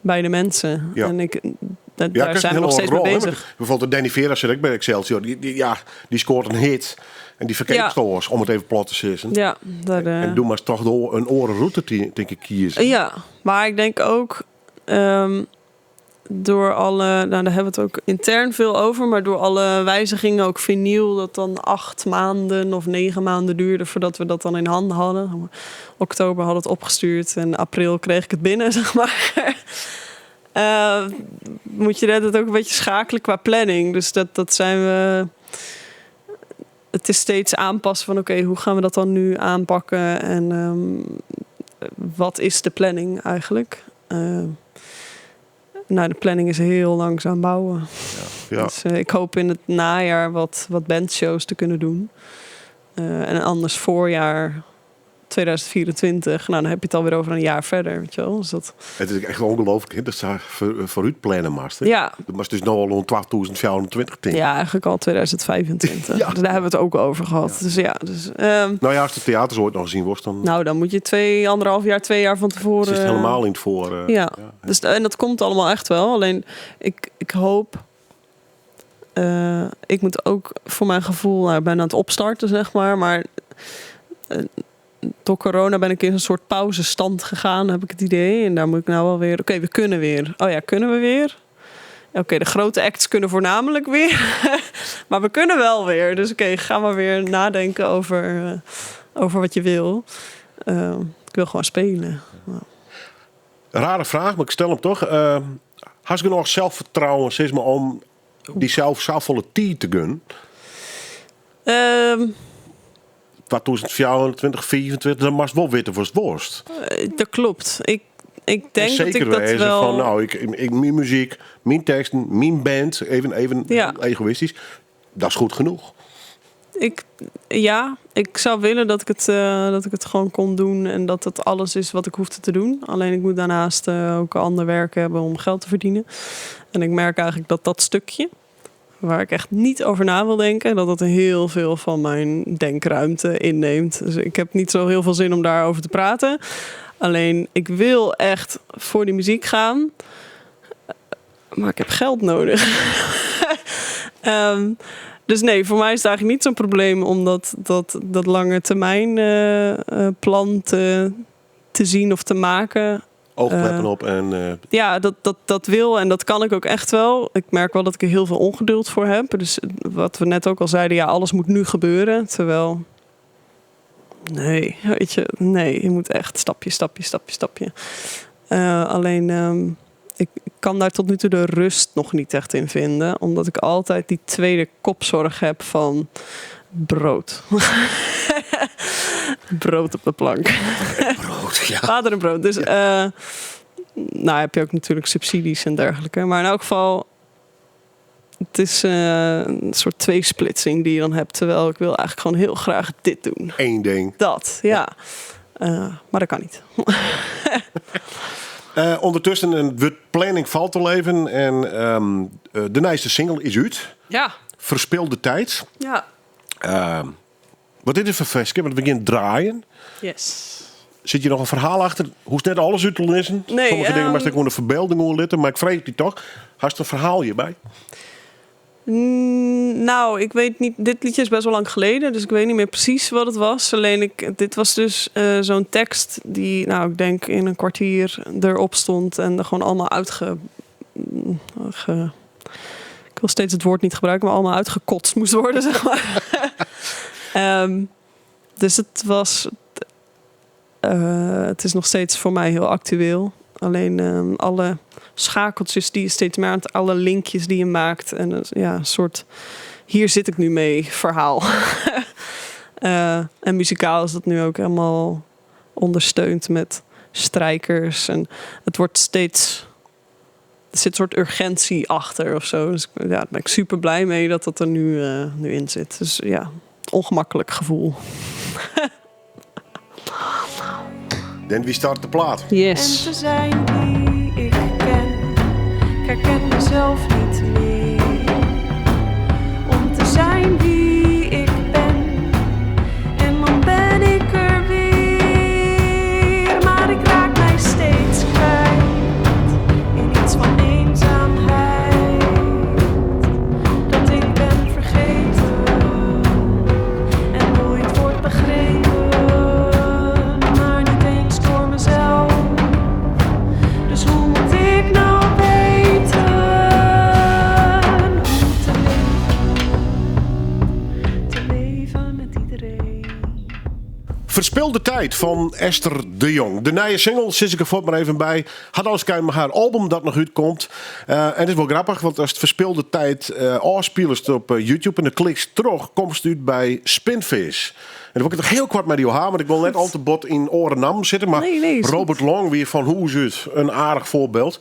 bij de mensen? Ja. En daar zijn we nog steeds mee bezig. Bijvoorbeeld Danny Vera zit ook bij Excelsior. Die scoort een hit. En die verkeert stoors, om het even plat te zeggen. Ja, En doe maar toch een orenroute, denk ik, kiezen. Ja, maar ik denk ook... door alle, daar hebben we het ook intern veel over, maar door alle wijzigingen, ook vinyl, dat dan 8 maanden of 9 maanden duurde voordat we dat dan in handen hadden. Oktober had het opgestuurd en april kreeg ik het binnen, zeg maar. Moet je het ook een beetje schakelen qua planning. Dus dat zijn we... Het is steeds aanpassen van oké, hoe gaan we dat dan nu aanpakken en wat is de planning eigenlijk? De planning is heel langzaam bouwen. Ja. Dus ik hoop in het najaar wat bandshows te kunnen doen. En anders voorjaar 2024. Dan heb je het alweer over een jaar verder. Weet je wel? Dus dat... Het is echt ongelooflijk. Hè? Dat is voor u plannen, master. Ja. Dat was dus nu al rond 2024. Ja, eigenlijk al 2025. Ja. Dus daar hebben we het ook over gehad. Ja. Dus als de theaters ooit nog gezien wordt, dan dan moet je 2 jaar van tevoren... zit het helemaal in het voor. Ja. Dus, en dat komt allemaal echt wel. Alleen ik hoop... ik moet ook voor mijn gevoel... ik ben aan het opstarten, zeg maar. Maar door corona ben ik in een soort pauzestand gegaan, heb ik het idee. En daar moet ik nou wel weer... Oké, we kunnen weer. Oh ja, kunnen we weer? Oké, de grote acts kunnen voornamelijk weer. Maar we kunnen wel weer. Dus ga maar weer nadenken over wat je wil. Ik wil gewoon spelen. Rare vraag, maar ik stel hem toch. Had je nog zelfvertrouwen zeg maar, om die zelfvolle tijd te gunnen? 2024, 2024, dan mag je wel weten voor het worst. Dat klopt. Ik denk zeker dat ik dat wezen wel... van, nou, ik, mijn muziek, mijn teksten, mijn band, even Ja. egoïstisch. Dat is goed genoeg. Ik zou willen dat ik het gewoon kon doen en dat het alles is wat ik hoefde te doen. Alleen ik moet daarnaast ook ander werk hebben om geld te verdienen. En ik merk eigenlijk dat stukje, waar ik echt niet over na wil denken, dat het heel veel van mijn denkruimte inneemt. Dus ik heb niet zo heel veel zin om daarover te praten. Alleen ik wil echt voor die muziek gaan, maar ik heb geld nodig. Dus nee, voor mij is het eigenlijk niet zo'n probleem om dat lange termijn plan te zien of te maken. Oogkleppen op en... Ja, dat wil en dat kan ik ook echt wel. Ik merk wel dat ik er heel veel ongeduld voor heb. Dus wat we net ook al zeiden, ja, alles moet nu gebeuren. Terwijl, nee, weet je, nee, je moet echt stapje. Alleen, ik kan daar tot nu toe de rust nog niet echt in vinden. Omdat ik altijd die tweede kopzorg heb van brood. Brood op de plank. Brood, ja. Water en brood. Dus nou heb je ook natuurlijk subsidies en dergelijke. Maar in elk geval, het is een soort tweesplitsing die je dan hebt. Terwijl ik wil eigenlijk gewoon heel graag dit doen. Eén ding. Dat, ja. Maar dat kan niet. Ondertussen, de planning valt te leven. En de nieuwste single is uit. Ja. Verspilde tijd. Ja. Wat is dit voor festje? Want we beginnen draaien. Yes. Zit je nog een verhaal achter? Hoeft net alles uit te lezen? Nee, Sommige dingen maar ik gewoon een verbeelding horen. Maar ik vrees die toch. Had je een verhaal hierbij? Nou, ik weet niet. Dit liedje is best wel lang geleden, dus ik weet niet meer precies wat het was. Alleen dit was dus zo'n tekst die, nou, ik denk in een kwartier erop stond en er gewoon allemaal ik wil steeds het woord niet gebruiken, maar allemaal uitgekotst moest worden, zeg maar. Dus het is nog steeds voor mij heel actueel. Alleen alle schakeltjes die je steeds meer aan alle linkjes die je maakt. En ja, een soort hier zit ik nu mee verhaal. En muzikaal is dat nu ook helemaal ondersteund met strijkers. En het wordt steeds... Er zit een soort urgentie achter of zo. Dus ja, daar ben ik super blij mee dat dat er nu in zit. Dus ja, ongemakkelijk gevoel. Dan wie start de plaat? Yes. En te zijn wie ik ken, ik herken mezelf niet meer. Om te zijn wie ik ben, en dan ben ik er weer. Maar ik raak mij steeds kwijt in iets van eenzaamheid. Dat ik ben vergeten en nooit wordt begrepen. Dus hoe moet ik nou weten hoe te leven met iedereen? Verspilde tijd van Esther de Jong. De nieuwe single, zit ik er voor maar even bij. Had alles kijken met haar album dat nog uitkomt. En het is wel grappig, want als het verspilde tijd afspeelt op YouTube en de kliks terug, komt het uit bij Spinvis. En dan wil ik het nog heel kort met die haar, want ik wil net al te bot in Orenam zitten. Maar Nee, Robert Long, weer van Hoe Zut, een aardig voorbeeld.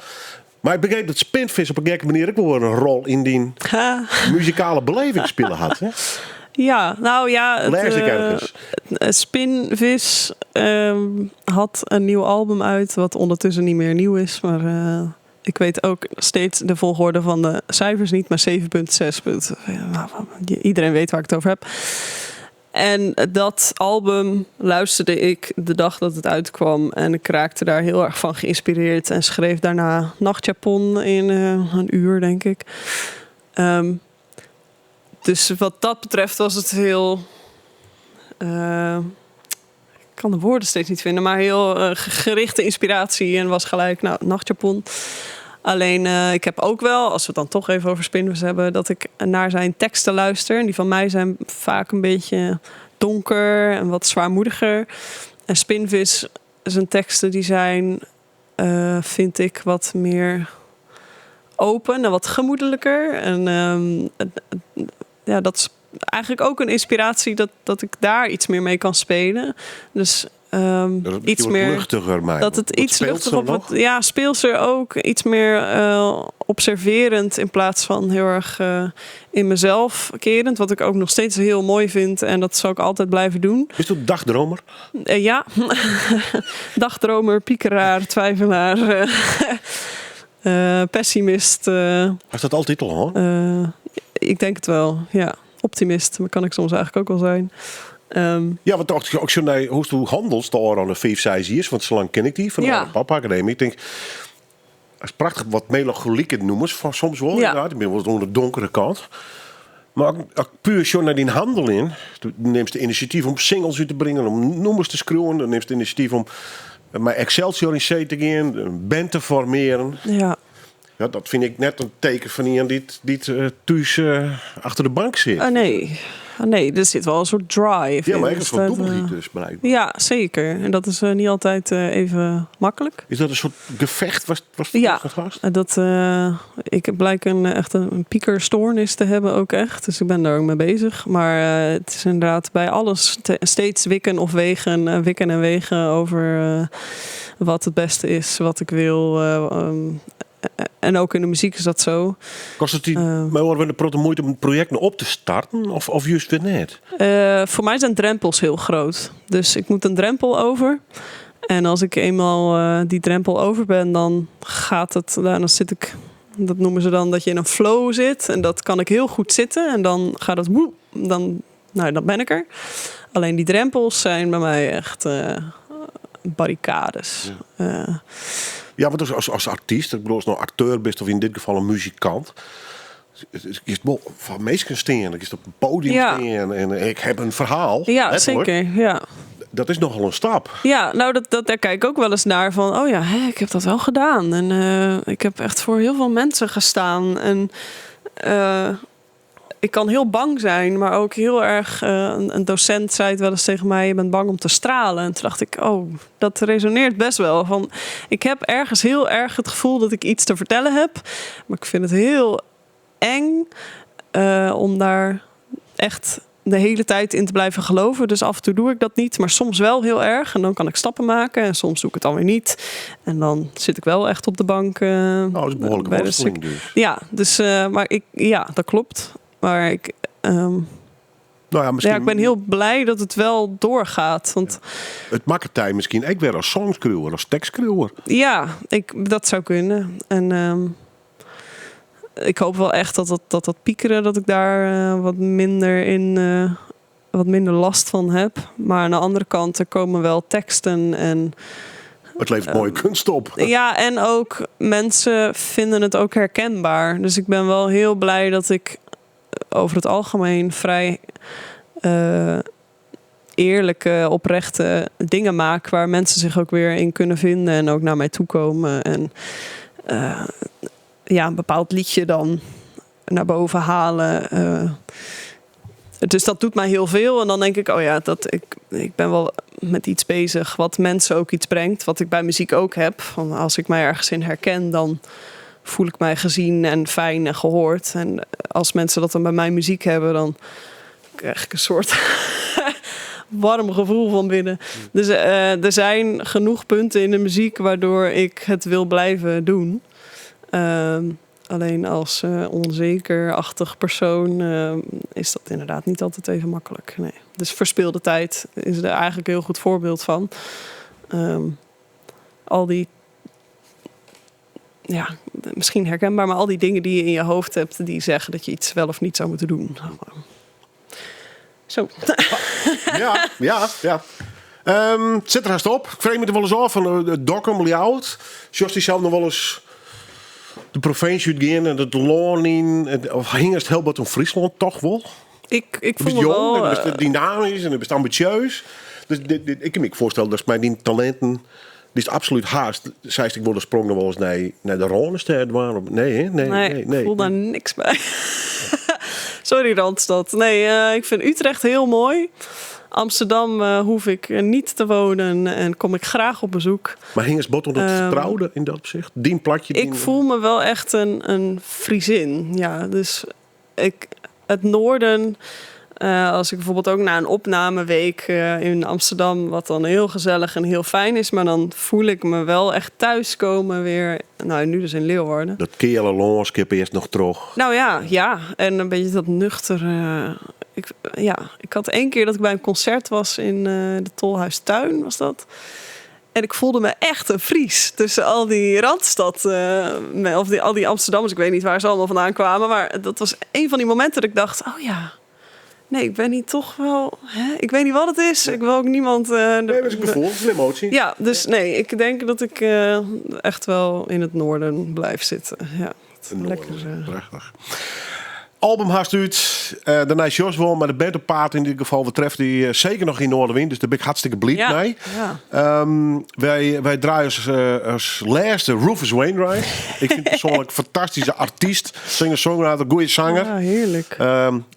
Maar ik begreep dat Spinvis op een gekke manier ook wel een rol in die muzikale beleving spelen had. Hè? Ja, nou ja, Lees ik ergens. Spinvis had een nieuw album uit, wat ondertussen niet meer nieuw is. Maar ik weet ook steeds de volgorde van de cijfers niet, maar 7.6. Iedereen weet waar ik het over heb. En dat album luisterde ik de dag dat het uitkwam. En ik raakte daar heel erg van geïnspireerd. En schreef daarna Nachtjapon in een uur, denk ik. Dus wat dat betreft was het heel... ik kan de woorden steeds niet vinden. Maar heel gerichte inspiratie. En was gelijk, nou, Nachtjapon. Alleen, ik heb ook wel, als we het dan toch even over Spinvis hebben, dat ik naar zijn teksten luister. En die van mij zijn vaak een beetje donker en wat zwaarmoediger. En Spinvis, zijn teksten die zijn vind ik wat meer open en wat gemoedelijker. En dat is eigenlijk ook een inspiratie dat ik daar iets meer mee kan spelen. Dus Dat het iets wat meer luchtiger maakt. dat het Wat iets speelser luchtiger op nog? ja, speelser ook. Iets meer observerend in plaats van heel erg in mezelf kerend. Wat ik ook nog steeds heel mooi vind. En dat zal ik altijd blijven doen. Is het een dagdromer? Ja. Dagdromer, piekeraar, twijfelaar. Pessimist. Is dat altijd al hoor? Ik denk het wel, ja. Optimist, maar kan ik soms eigenlijk ook wel zijn. Ja, want ook zo naar hoe handels de oren aan de 5, 6 years, want zo lang ken ik die van de Papa Academie. Ik denk, het is prachtig wat melancholieke noemers van soms wel. Ja. Ja. Ik ben wel aan de donkere kant. Maar ook puur zo naar die handel in. Dan neemt de initiatief om singles uit te brengen, om nummers te screwen. Dan neemt de initiatief om met Excelsior in zee te gaan, een band te formeren. Ja. Ja, dat vind ik net een teken van iemand die thuis achter de bank zit. Nee, er zit wel een soort drive. Ja, maar in. ik is van dubbelgiet dus blijkbaar. Ja, zeker. En dat is niet altijd even makkelijk. Is dat een soort gevecht? Was Ja, het vast? ik blijk echt een piekerstoornis te hebben ook echt. Dus ik ben daar ook mee bezig. Maar het is inderdaad bij alles steeds wikken of wegen. Wikken en wegen over wat het beste is, wat ik wil. En ook in de muziek is dat zo. Kost het die de proto moeite om het project nog op te starten? Of juist weer net? Voor mij zijn drempels heel groot. Dus ik moet een drempel over. En als ik eenmaal die drempel over ben, dan gaat het. Dan zit ik. Dat noemen ze dan dat je in een flow zit. En dat kan ik heel goed zitten. En dan gaat het. Dan ben ik er. Alleen die drempels zijn bij mij echt barricades. Ja. Ja, want als artiest, ik bedoel, als je nou acteur bent of in dit geval een muzikant, is het wel van meestal staan, ik is op een podium staan en ik heb een verhaal. Ja, zeker. Ja. Dat is nogal een stap. Ja, nou daar kijk ik ook wel eens naar van, oh ja, ik heb dat wel gedaan en ik heb echt voor heel veel mensen gestaan en ik kan heel bang zijn, maar ook heel erg. Een docent zei het wel eens tegen mij: je bent bang om te stralen. En toen dacht ik: oh, dat resoneert best wel. Van, ik heb ergens heel erg het gevoel dat ik iets te vertellen heb, maar ik vind het heel eng om daar echt de hele tijd in te blijven geloven. Dus af en toe doe ik dat niet, maar soms wel heel erg. En dan kan ik stappen maken en soms doe ik het dan weer niet. En dan zit ik wel echt op de bank. Dat is een behoorlijke worsteling dus. Ja, dus, maar dat klopt. Maar ik ik ben heel blij dat het wel doorgaat. Want het maakt het misschien ik weer als songschreeuwer, als tekstschreeuwer. Ja, dat zou kunnen. En ik hoop wel echt dat piekeren, dat ik daar wat minder last van heb. Maar aan de andere kant, er komen wel teksten en het levert mooie kunst op. Ja, en ook mensen vinden het ook herkenbaar. Dus ik ben wel heel blij dat ik over het algemeen vrij eerlijke, oprechte dingen maak waar mensen zich ook weer in kunnen vinden en ook naar mij toe komen. En een bepaald liedje dan naar boven halen. Dus dat doet mij heel veel. En dan denk ik, ik ben wel met iets bezig wat mensen ook iets brengt. Wat ik bij muziek ook heb. Van als ik mij ergens in herken, dan voel ik mij gezien en fijn en gehoord. En als mensen dat dan bij mijn muziek hebben, dan krijg ik een soort warm gevoel van binnen. Dus er zijn genoeg punten in de muziek waardoor ik het wil blijven doen. Alleen als onzekerachtig persoon is dat inderdaad niet altijd even makkelijk. Nee. Dus verspilde tijd is er eigenlijk een heel goed voorbeeld van. Al die, misschien herkenbaar, maar al die dingen die je in je hoofd hebt, die zeggen dat je iets wel of niet zou moeten doen. Zo. Ja. Zit er haast op. Ik vreemd me er wel eens af van de Dokkum, Ljout. Jos die zou nog wel eens de provincie uitgaan en het Loning. Of hing het heel wat om Friesland toch wel? Ik vond het wel. En het is dynamisch en het is ambitieus. Dus ik kan me voorstellen dat mijn die talenten, die is absoluut haast. Zei ik wel de sprong nog wel eens naar de Ronestad waren. Nee. Ik voel daar niks bij. Sorry Randstad. Nee, ik vind Utrecht heel mooi. Amsterdam hoef ik niet te wonen en kom ik graag op bezoek. Maar hing eens bot omdat het trouwde in dat opzicht? Dien plakje? Ik voel me wel echt een Friesin. Ja, dus het noorden... als ik bijvoorbeeld ook na een opnameweek in Amsterdam... wat dan heel gezellig en heel fijn is... maar dan voel ik me wel echt thuiskomen weer... Nou, nu dus in Leeuwarden. Dat kele landschap eerst nog terug. Nou ja. En een beetje dat nuchter... Ik had 1 keer dat ik bij een concert was in de Tolhuistuin, was dat... En ik voelde me echt een Fries tussen al die Randstad, al die Amsterdammers. Ik weet niet waar ze allemaal vandaan kwamen. Maar dat was een van die momenten dat ik dacht, oh ja... Nee, ik ben hier toch wel... Ik weet niet wat het is. Ik wil ook niemand... Nee, dat is een gevoel, dat is een emotie. Ja, dus nee, ik denk dat ik echt wel in het noorden blijf zitten. Ja, lekker. Prachtig. Album haast uit. Daarna Jos wel, maar de band op paard in dit geval betreft die zeker nog in Noorderwind. Dus daar ben ik hartstikke blij mee. Ja. Wij draaien als laatste Rufus Wainwright. Ik vind persoonlijk een fantastische artiest. Singer-songwriter, goede zanger. Ja, heerlijk.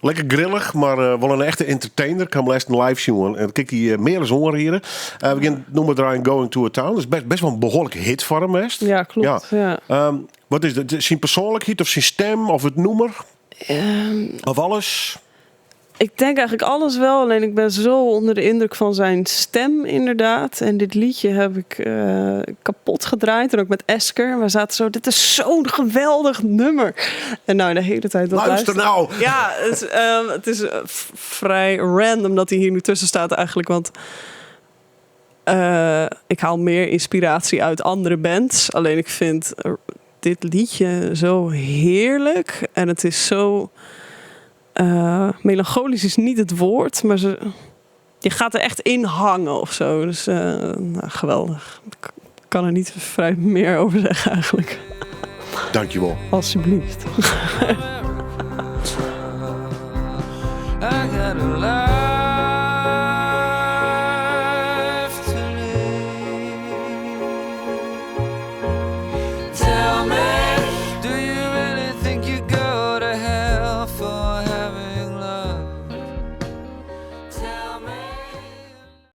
Lekker grillig, maar wel een echte entertainer. Ik ga hem laatst een live zien. En kijk hij meer dan honger hier. We gaan noemen draaien Going to a Town. Dat is best wel een behoorlijke hit voor hem. Best. Ja, klopt. Ja. Wat is het? Zijn persoonlijkheid of zijn stem of het noemer? Of alles? Ik denk eigenlijk alles wel. Alleen ik ben zo onder de indruk van zijn stem inderdaad. En dit liedje heb ik kapot gedraaid. En ook met Esker. We zaten zo, dit is zo'n geweldig nummer. En nou, de hele tijd... Luister nou! Ja, het is vrij random dat hij hier nu tussen staat eigenlijk. Want ik haal meer inspiratie uit andere bands. Alleen ik vind... dit liedje zo heerlijk. En het is zo... melancholisch is niet het woord, maar je gaat er echt in hangen of zo. Dus geweldig. Ik kan er niet vrij meer over zeggen eigenlijk. Dankjewel. Alsjeblieft.